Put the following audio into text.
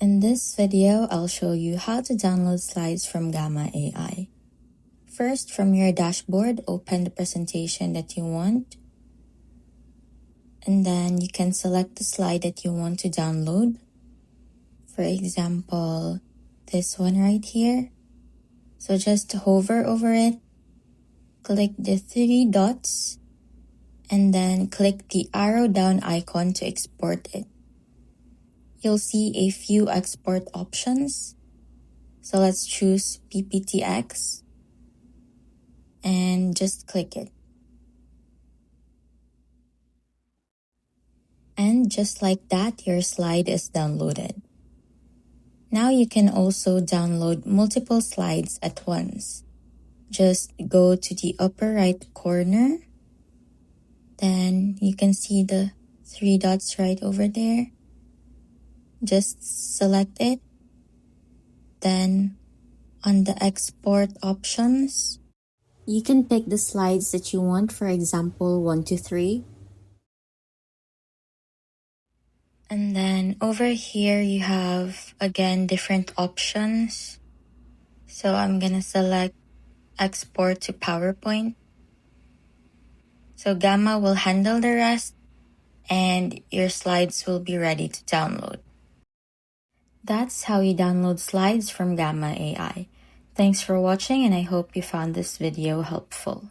In this video, I'll show you how to download slides from Gamma AI. First, from your dashboard, open the presentation that you want. And then you can select the slide that you want to download. For example, this one right here. So just hover over it, click the three dots, and then click the arrow down icon to export it. You'll see a few export options. So let's choose PPTX and just click it. And just like that, your slide is downloaded. Now you can also download multiple slides at once. Just go to the upper right corner. Then you can see the three dots right over there. Just select it. Then on the export options, you can pick the slides that you want, for example, 1 to 3. And then over here, you have, again, different options. So I'm gonna select export to PowerPoint. So Gamma will handle the rest and your slides will be ready to download. That's how you download slides from Gamma AI. Thanks for watching and I hope you found this video helpful.